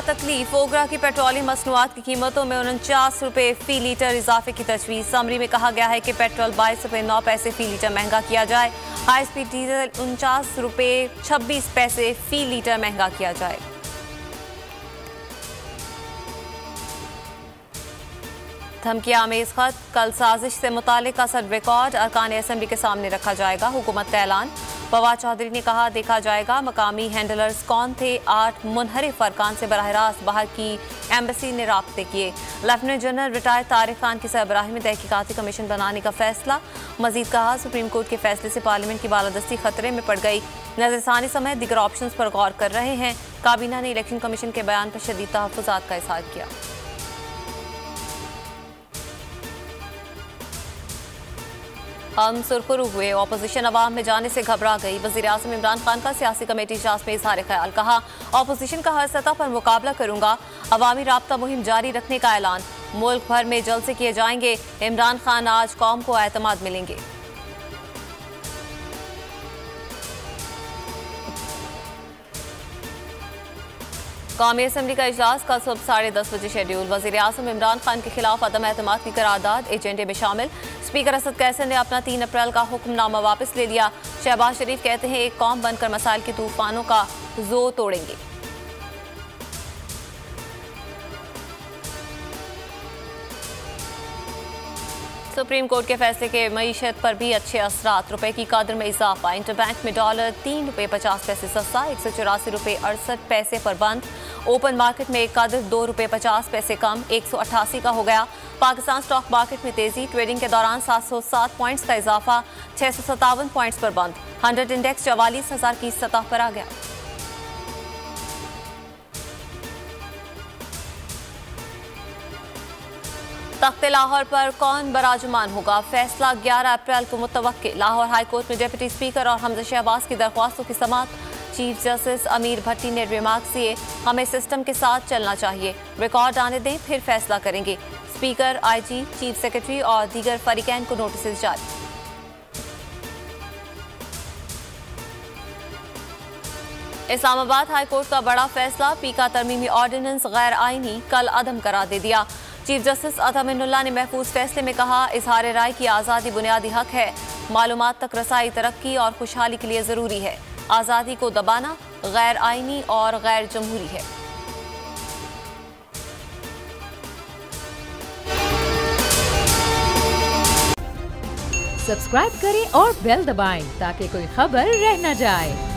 तकलीफ। ओगरा की पेट्रोलियम मसनूआत की कीमतों में 49 रुपये फी लीटर इजाफे की तजवीज़। समरी में कहा गया है कि पेट्रोल 22 रुपये 9 पैसे फी लीटर महंगा किया जाए। हाई स्पीड डीजल 49 रुपये 26 पैसे फी लीटर महंगा किया जाए। धमकी आमेज खत। कल साजिश से मुतालिक असर रिकॉर्ड अरकान असेंबली के सामने रखा जाएगा। हुकूमत का ऐलान। फवाद चौधरी ने कहा, देखा जाएगा मकामी हैंडलर्स कौन थे। 8 मुनहरिफ अरकान से बराह रास्त बाहर की एम्बेसी ने राब्ते किए। Lieutenant general retired Tariq Khan की सरबराही में तहकीकाती कमीशन बनाने का फैसला। मजीद कहा, सुप्रीम कोर्ट के फैसले से पार्लियामेंट की बालादस्ती खतरे में पड़ गई। नजरसानी समेत दीगर ऑप्शन पर गौर कर रहे हैं। काबीना ने इलेक्शन कमीशन के बयान पर शदीद तहफ़्फ़ुज़ात का इज़हार किया। हम सुरखरू हुए। अपोजिशन अवाम में जाने से घबरा गई। वज़ीर आज़म इमरान खान का सियासी कमेटी इजलास में इज़हार ख्याल। कहा, अपोजिशन का हर सतह पर मुकाबला करूंगा। अवामी राब्ता मुहिम जारी रखने का ऐलान। मुल्क भर में जलसे किए जाएंगे। इमरान खान आज कौम को एतमाद मिलेंगे। कौमी असेंबली का इजलास कल सुबह 10:30 बजे शेड्यूल। वज़ीर आज़म इमरान खान के खिलाफ अदम एतमाद की करारदाद एजेंडे में शामिल। स्पीकर असद कैसर ने अपना 3 अप्रैल का हुक्मनामा वापस ले लिया। शहबाज शरीफ कहते हैं, एक कौम बनकर मसाइल के तूफानों का जोर तोड़ेंगे। सुप्रीम कोर्ट के फैसले के मईशत पर भी अच्छे असरात। रुपए की कदर में इजाफा। इंटरबैंक में डॉलर 3 रुपये 50 पैसे सस्ता, 184 रुपये 68 पैसे पर बंद। ओपन मार्केट में एक कदर 2 रुपये 50 पैसे कम, 188 का हो गया। पाकिस्तान स्टॉक मार्केट में तेजी। ट्रेडिंग के दौरान 707 पॉइंट्स का इजाफा, 657 पॉइंट्स पर बंद। 100 इंडेक्स 44,000 की सतह पर आ गया। तख्ते लाहौर पर कौन बराजुमान होगा, फैसला 11 अप्रैल को मुतवक्किल। लाहौर हाई कोर्ट में डिप्टी स्पीकर और हमजा शहबाज की दरख्वास्तों की समाअत। चीफ जस्टिस अमीर भट्टी ने रिमार्क्स दिए, हमें सिस्टम के साथ चलना चाहिए, रिकॉर्ड आने दें फिर फैसला करेंगे। स्पीकर, आईजी, चीफ सेक्रेटरी और दीगर फरीकैन को नोटिस जारी। इस्लामाबाद हाई कोर्ट का बड़ा फैसला। पीका तरमीमी ऑर्डिनेंस गैर आईनी, कल अदम करार दे दिया। चीफ जस्टिस अतामिनुल्लाह ने महफूज फैसले में कहा, इजहार राय की आज़ादी बुनियादी हक है। मालूमात तक रसाई तरक्की और खुशहाली के लिए ज़रूरी है। आज़ादी को दबाना गैर आईनी और गैर जमहूरी है। सब्सक्राइब करें और बेल दबाएं ताकि कोई खबर रह न जाए।